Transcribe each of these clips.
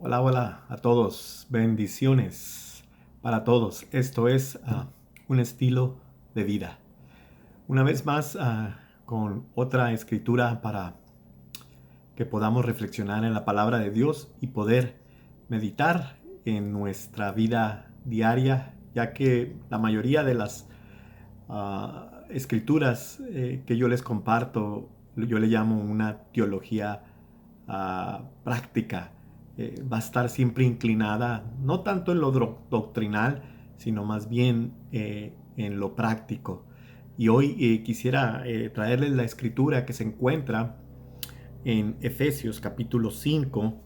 Hola, hola a todos. Bendiciones para todos. Esto es un estilo de vida. Una vez más, con otra escritura para que podamos reflexionar en la palabra de Dios y poder meditar en nuestra vida diaria, ya que la mayoría de las escrituras que yo les comparto, yo le llamo una teología práctica. Va a estar siempre inclinada, no tanto en lo doctrinal, sino más bien en lo práctico. Y hoy quisiera traerles la escritura que se encuentra en Efesios capítulo 5,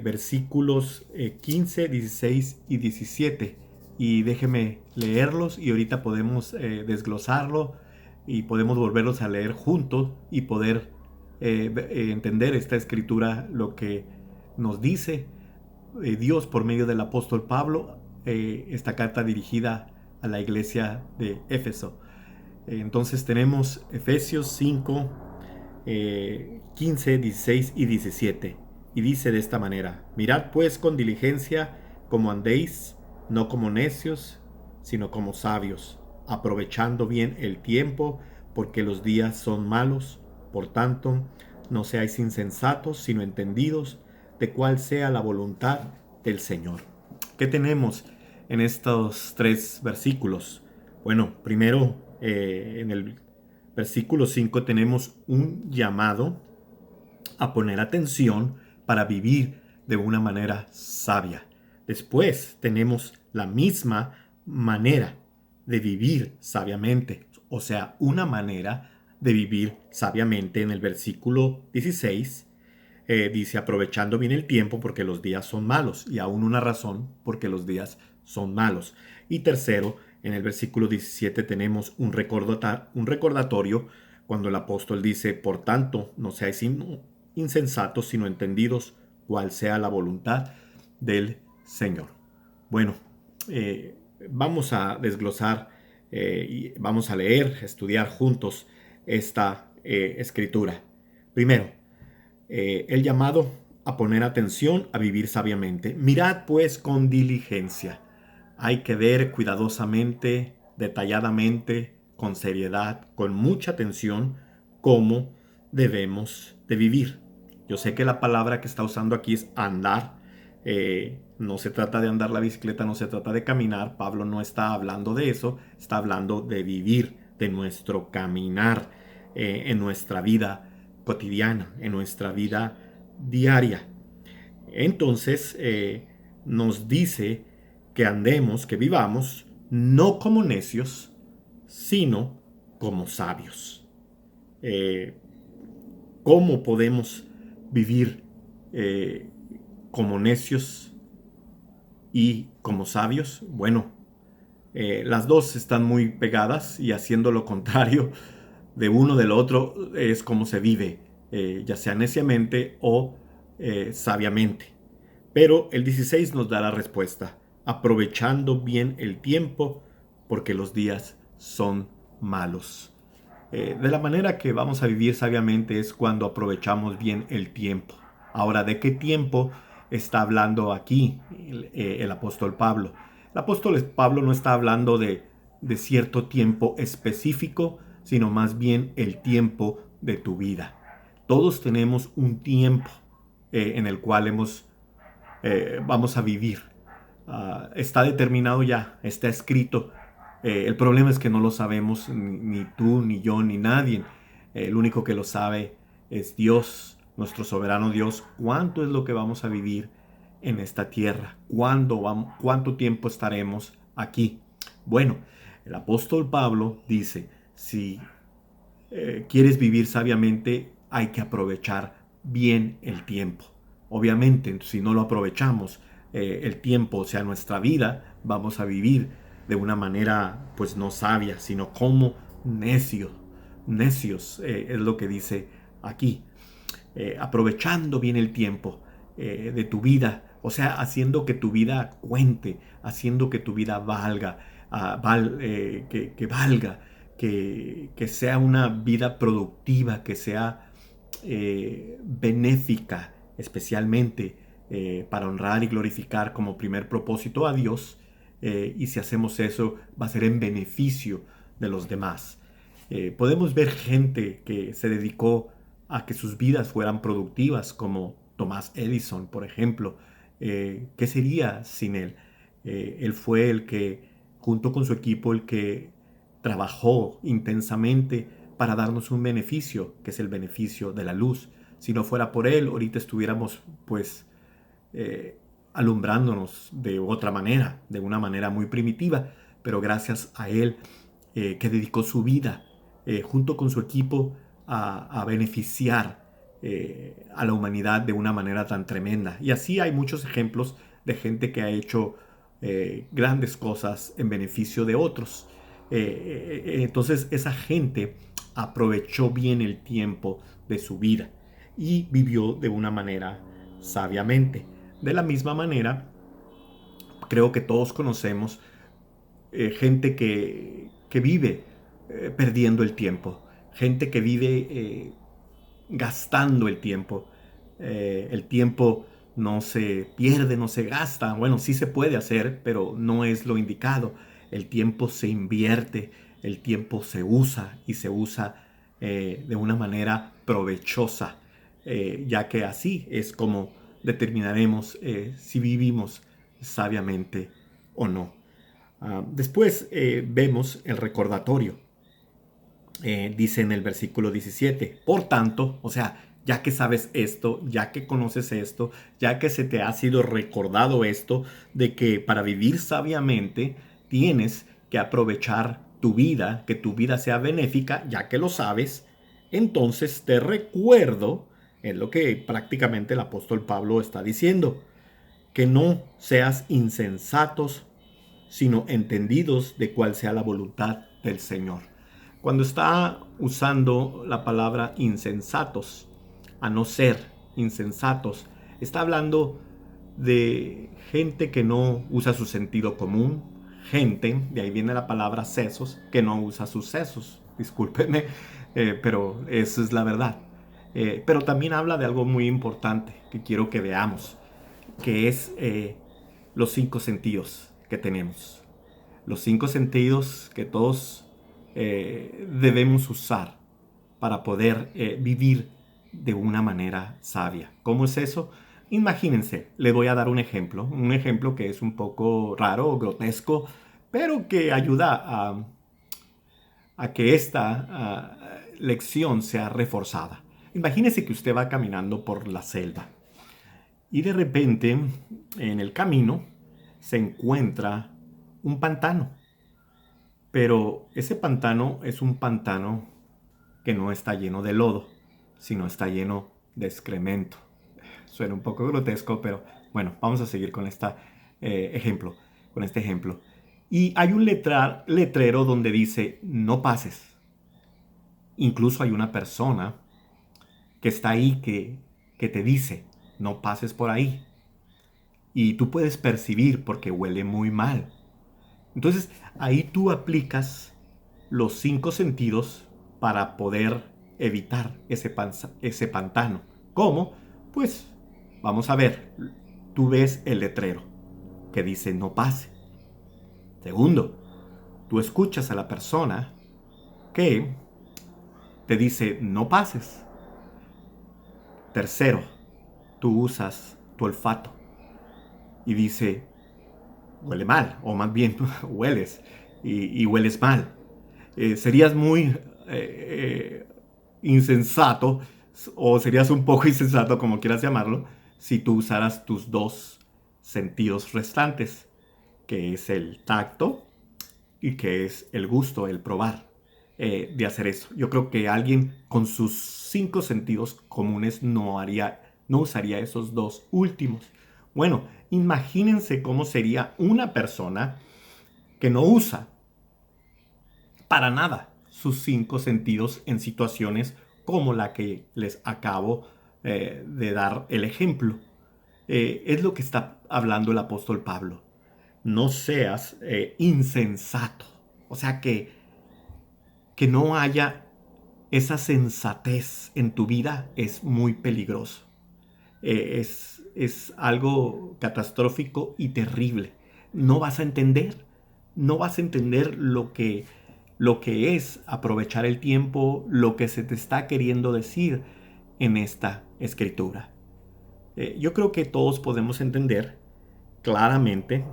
versículos 15, 16 y 17. Y déjeme leerlos y ahorita podemos desglosarlo y podemos volverlos a leer juntos y poder entender esta escritura, lo que nos dice Dios por medio del apóstol Pablo, esta carta dirigida a la iglesia de Éfeso. Entonces tenemos Efesios 5, 15, 16 y 17. Y dice de esta manera: mirad pues con diligencia como andéis, no como necios, sino como sabios, aprovechando bien el tiempo, porque los días son malos. Por tanto, no seáis insensatos, sino entendidos de cuál sea la voluntad del Señor. ¿Qué tenemos en estos tres versículos? Bueno, primero, en el versículo 5 tenemos un llamado a poner atención para vivir de una manera sabia. Después tenemos la misma manera de vivir sabiamente, o sea, una manera de vivir sabiamente en el versículo 16. Dice aprovechando bien el tiempo porque los días son malos, y aún una razón porque los días son malos. Y tercero, en el versículo 17 tenemos un recordatorio cuando el apóstol dice: por tanto, no seáis insensatos, sino entendidos cuál sea la voluntad del Señor. Bueno, vamos a desglosar y vamos a leer, estudiar juntos esta escritura. Primero, el llamado a poner atención, a vivir sabiamente. Mirad pues con diligencia. Hay que ver cuidadosamente, detalladamente, con seriedad, con mucha atención, cómo debemos de vivir. Yo sé que la palabra que está usando aquí es andar. No se trata de andar la bicicleta, no se trata de caminar. Pablo no está hablando de eso, está hablando de vivir, de nuestro caminar en nuestra vida cotidiana, en nuestra vida diaria. Entonces nos dice que andemos, que vivamos, no como necios, sino como sabios. Eh, ¿Cómo podemos vivir como necios y como sabios? Bueno, las dos están muy pegadas, y haciendo lo contrario de uno del otro es como se vive, ya sea neciamente o sabiamente. Pero el 16 nos da la respuesta: aprovechando bien el tiempo, porque los días son malos. De la manera que vamos a vivir sabiamente es cuando aprovechamos bien el tiempo. Ahora, ¿de qué tiempo está hablando aquí el apóstol Pablo? El apóstol Pablo no está hablando de cierto tiempo específico, sino más bien el tiempo de tu vida. Todos tenemos un tiempo en el cual vamos a vivir. Está determinado ya, está escrito. El problema es que no lo sabemos ni tú, ni yo, ni nadie. El único que lo sabe es Dios, nuestro soberano Dios. ¿Cuánto es lo que vamos a vivir en esta tierra? ¿Cuánto tiempo estaremos aquí? Bueno, el apóstol Pablo dice: si quieres vivir sabiamente, hay que aprovechar bien el tiempo. Obviamente, si no lo aprovechamos, el tiempo, o sea, nuestra vida, vamos a vivir de una manera pues no sabia, sino como necios. Necios es lo que dice aquí. Aprovechando bien el tiempo de tu vida, o sea, haciendo que tu vida cuente, haciendo que tu vida valga, que valga, que sea una vida productiva, que sea benéfica, especialmente para honrar y glorificar como primer propósito a Dios. Y si hacemos eso, va a ser en beneficio de los demás. Podemos ver gente que se dedicó a que sus vidas fueran productivas, como Thomas Edison, por ejemplo. ¿Qué sería sin él? Él fue el que, junto con su equipo, el que trabajó intensamente para darnos un beneficio, que es el beneficio de la luz. Si no fuera por él, ahorita estuviéramos pues eh, alumbrándonos de otra manera, de una manera muy primitiva, pero gracias a él que dedicó su vida junto con su equipo a beneficiar a la humanidad de una manera tan tremenda. Y así hay muchos ejemplos de gente que ha hecho grandes cosas en beneficio de otros. Entonces esa gente aprovechó bien el tiempo de su vida y vivió de una manera sabiamente. De la misma manera, creo que todos conocemos gente que vive perdiendo el tiempo, gente que vive gastando el tiempo. El tiempo no se pierde, no se gasta. Bueno, sí se puede hacer, pero no es lo indicado. El tiempo se invierte, el tiempo se usa y se usa de una manera provechosa, ya que así es como determinaremos si vivimos sabiamente o no. Después vemos el recordatorio. Dice en el versículo 17, por tanto, o sea, ya que sabes esto, ya que conoces esto, ya que se te ha sido recordado esto, de que para vivir sabiamente tienes que aprovechar tu vida, que tu vida sea benéfica, ya que lo sabes, entonces te recuerdo, en lo que prácticamente el apóstol Pablo está diciendo, que no seas insensatos, sino entendidos de cuál sea la voluntad del Señor. Cuando está usando la palabra insensatos, a no ser insensatos, está hablando de gente que no usa su sentido común, gente, de ahí viene la palabra sesos, que no usa sus sesos. Discúlpenme, pero esa es la verdad. Pero también habla de algo muy importante que quiero que veamos, que es los cinco sentidos que tenemos. Los cinco sentidos que todos debemos usar para poder vivir de una manera sabia. ¿Cómo es eso? Imagínense, le voy a dar un ejemplo que es un poco raro o grotesco, pero que ayuda a que esta lección sea reforzada. Imagínense que usted va caminando por la selva y de repente en el camino se encuentra un pantano. Pero ese pantano es un pantano que no está lleno de lodo, sino está lleno de excremento. Suena un poco grotesco, pero bueno, vamos a seguir con con este ejemplo. Y hay un letrero donde dice no pases. Incluso hay una persona que está ahí que te dice no pases por ahí. Y tú puedes percibir porque huele muy mal. Entonces ahí tú aplicas los cinco sentidos para poder evitar ese pantano. ¿Cómo? Pues vamos a ver, tú ves el letrero que dice no pase. Segundo, tú escuchas a la persona que te dice no pases. Tercero, tú usas tu olfato y dice huele mal, o más bien hueles y hueles mal. Serías muy insensato, o serías un poco insensato, como quieras llamarlo, si tú usaras tus dos sentidos restantes, que es el tacto y que es el gusto, el probar de hacer eso. Yo creo que alguien con sus cinco sentidos comunes no usaría esos dos últimos. Bueno, imagínense cómo sería una persona que no usa para nada sus cinco sentidos en situaciones como la que les acabo de dar el ejemplo. Es lo que está hablando el apóstol Pablo. No seas insensato. O sea, que no haya esa sensatez en tu vida es muy peligroso. es algo catastrófico y terrible. No vas a entender, no vas a entender lo que es aprovechar el tiempo, lo que se te está queriendo decir en esta escritura. Yo creo que todos podemos entender claramente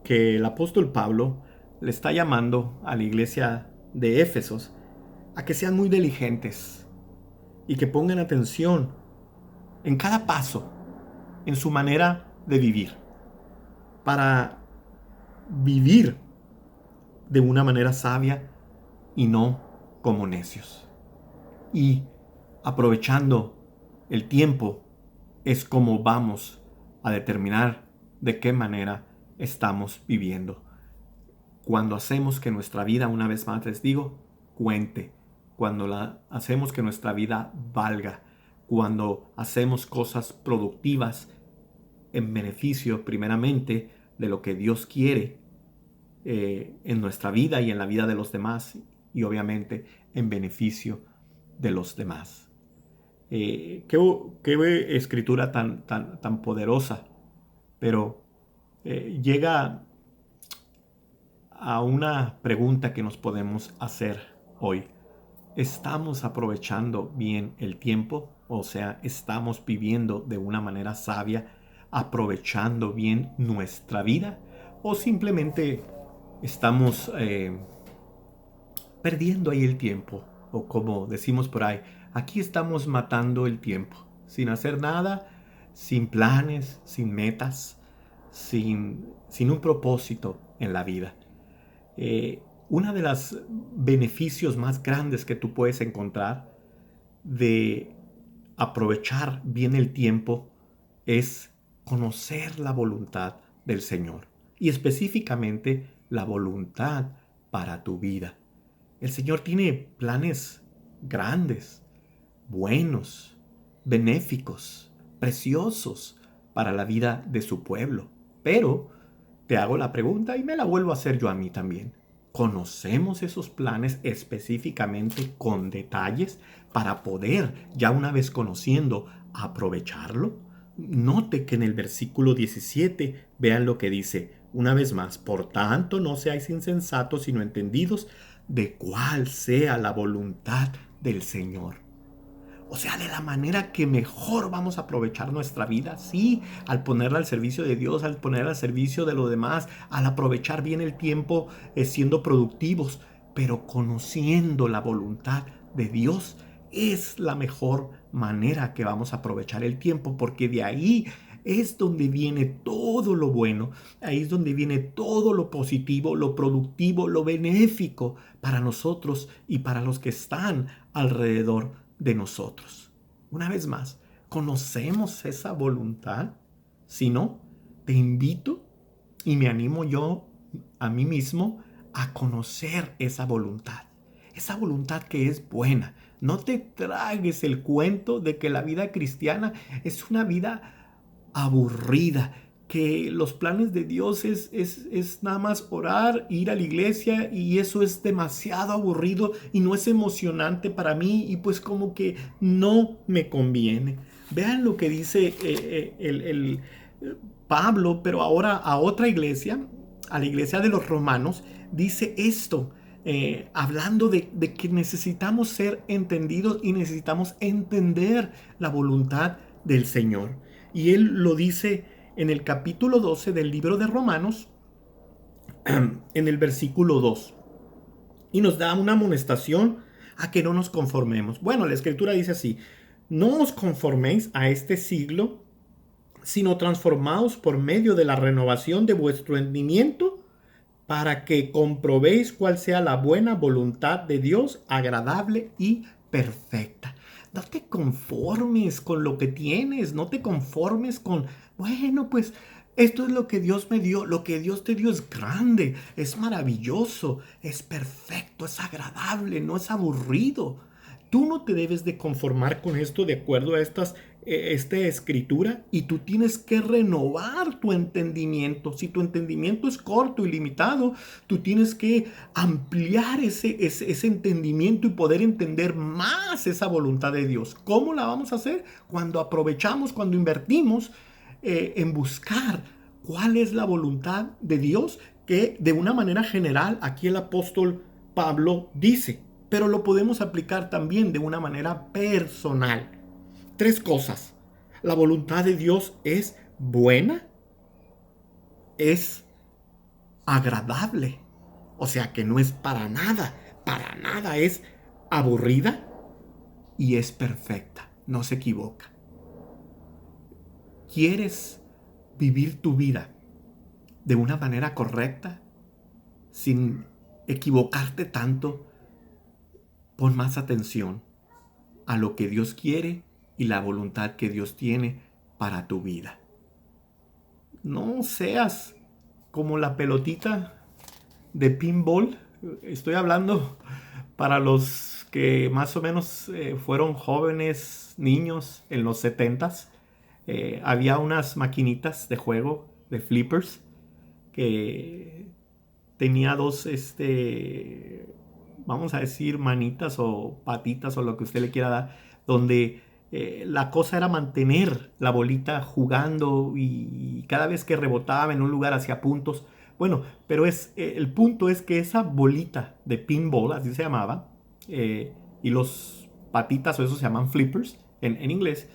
que el apóstol Pablo le está llamando a la iglesia de Éfesos a que sean muy diligentes y que pongan atención en cada paso, en su manera de vivir, para vivir de una manera sabia y no como necios. Y aprovechando el tiempo es como vamos a determinar de qué manera estamos viviendo. Cuando hacemos que nuestra vida, una vez más les digo, cuente, cuando hacemos que nuestra vida valga, cuando hacemos cosas productivas en beneficio primeramente de lo que Dios quiere en nuestra vida y en la vida de los demás, y obviamente en beneficio de los demás. Qué escritura tan poderosa, pero llega a una pregunta que nos podemos hacer hoy. ¿Estamos aprovechando bien el tiempo? O sea, ¿estamos viviendo de una manera sabia, aprovechando bien nuestra vida? ¿O simplemente estamos perdiendo ahí el tiempo? O como decimos por ahí, aquí estamos matando el tiempo, sin hacer nada, sin planes, sin metas, sin un propósito en la vida. Uno de los beneficios más grandes que tú puedes encontrar de aprovechar bien el tiempo es conocer la voluntad del Señor y específicamente la voluntad para tu vida. El Señor tiene planes grandes, buenos, benéficos, preciosos para la vida de su pueblo. Pero te hago la pregunta y me la vuelvo a hacer yo a mí también. ¿Conocemos esos planes específicamente con detalles para poder, ya una vez conociendo, aprovecharlo? Note que en el versículo 17, vean lo que dice, una vez más, por tanto no seáis insensatos sino entendidos de cuál sea la voluntad del Señor. O sea, de la manera que mejor vamos a aprovechar nuestra vida, sí, al ponerla al servicio de Dios, al ponerla al servicio de los demás, al aprovechar bien el tiempo siendo productivos, pero conociendo la voluntad de Dios es la mejor manera que vamos a aprovechar el tiempo, porque de ahí es donde viene todo lo bueno, ahí es donde viene todo lo positivo, lo productivo, lo benéfico para nosotros y para los que están alrededor de nosotros. Una vez más, ¿conocemos esa voluntad? Si no, te invito y me animo yo a mí mismo a conocer esa voluntad que es buena. No te tragues el cuento de que la vida cristiana es una vida aburrida, que los planes de Dios es nada más orar, ir a la iglesia y eso es demasiado aburrido y no es emocionante para mí y pues como que no me conviene. Vean lo que dice el Pablo, pero ahora a otra iglesia, a la iglesia de los romanos, dice esto. Hablando de que necesitamos ser entendidos y necesitamos entender la voluntad del Señor. Y él lo dice en el capítulo 12 del libro de Romanos, en el versículo 2. Y nos da una amonestación a que no nos conformemos. Bueno, la escritura dice así, no os conforméis a este siglo, sino transformaos por medio de la renovación de vuestro entendimiento, para que comprobéis cuál sea la buena voluntad de Dios, agradable y perfecta. No te conformes con lo que tienes, no te conformes con, bueno, pues esto es lo que Dios me dio, lo que Dios te dio es grande, es maravilloso, es perfecto, es agradable, no es aburrido. Tú no te debes de conformar con esto de acuerdo a esta escritura, y tú tienes que renovar tu entendimiento. Si tu entendimiento es corto y limitado, tú tienes que ampliar ese entendimiento y poder entender más esa voluntad de Dios. ¿Cómo la vamos a hacer? Cuando aprovechamos, cuando invertimos en buscar cuál es la voluntad de Dios, que de una manera general aquí el apóstol Pablo dice, pero lo podemos aplicar también de una manera personal. Tres cosas. La voluntad de Dios es buena, es agradable, o sea que no es para nada es aburrida, y es perfecta, no se equivoca. ¿Quieres vivir tu vida de una manera correcta, sin equivocarte tanto? Pon más atención a lo que Dios quiere y la voluntad que Dios tiene para tu vida. No seas como la pelotita de pinball. Estoy hablando para los que más o menos fueron jóvenes, niños en los 70s. Había unas maquinitas de juego, de flippers, que tenía dos, vamos a decir, manitas o patitas o lo que usted le quiera dar, donde la cosa era mantener la bolita jugando, y cada vez que rebotaba en un lugar hacía puntos. Bueno, pero el punto es que esa bolita de pinball, así se llamaba, y los patitas o eso se llaman flippers en inglés.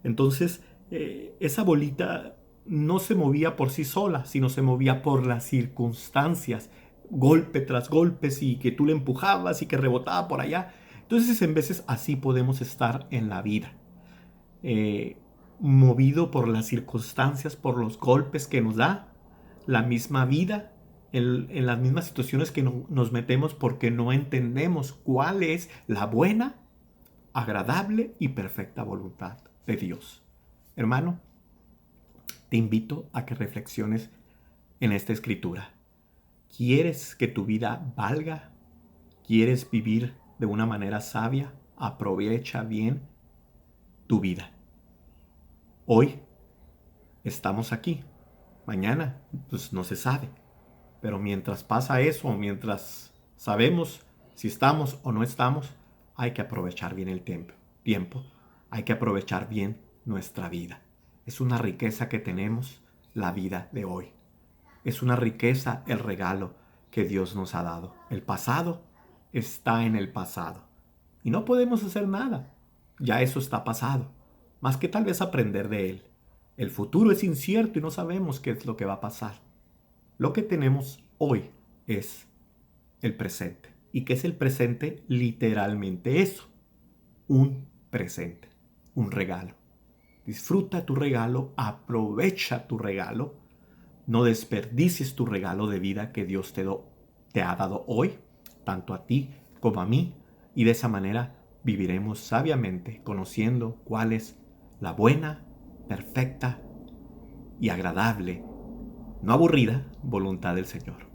Entonces, esa bolita no se movía por sí sola, sino se movía por las circunstancias, golpe tras golpe, y que tú le empujabas y que rebotaba por allá. Entonces, en veces así podemos estar en la vida, eh, movido por las circunstancias, por los golpes que nos da la misma vida, en las mismas situaciones que nos metemos, porque no entendemos cuál es la buena, agradable y perfecta voluntad de Dios. Hermano, te invito a que reflexiones en esta escritura. ¿Quieres que tu vida valga? ¿Quieres vivir de una manera sabia? Aprovecha bien tu vida. Hoy estamos aquí. Mañana, pues no se sabe. Pero mientras pasa eso, mientras sabemos si estamos o no estamos, hay que aprovechar bien el tiempo. Hay que aprovechar bien nuestra vida. Es una riqueza que tenemos, la vida de hoy. Es una riqueza el regalo que Dios nos ha dado. El pasado está en el pasado y no podemos hacer nada. Ya eso está pasado, más que tal vez aprender de él. El futuro es incierto y no sabemos qué es lo que va a pasar. Lo que tenemos hoy es el presente. ¿Y qué es el presente? Literalmente eso, un presente, un regalo. Disfruta tu regalo, aprovecha tu regalo, no desperdicies tu regalo de vida que Dios te ha dado hoy, tanto a ti como a mí, y de esa manera viviremos sabiamente, conociendo cuál es la buena, perfecta y agradable, no aburrida, voluntad del Señor.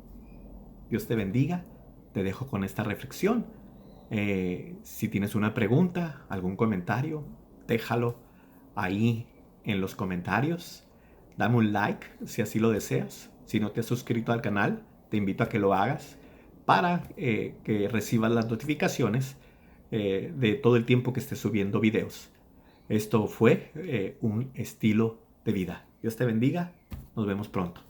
Dios te bendiga. Te dejo con esta reflexión. Si tienes una pregunta, algún comentario, déjalo ahí en los comentarios. Dame un like si así lo deseas. Si no te has suscrito al canal, te invito a que lo hagas para que recibas las notificaciones de todo el tiempo que esté subiendo videos. Esto fue un estilo de vida. Dios te bendiga. Nos vemos pronto.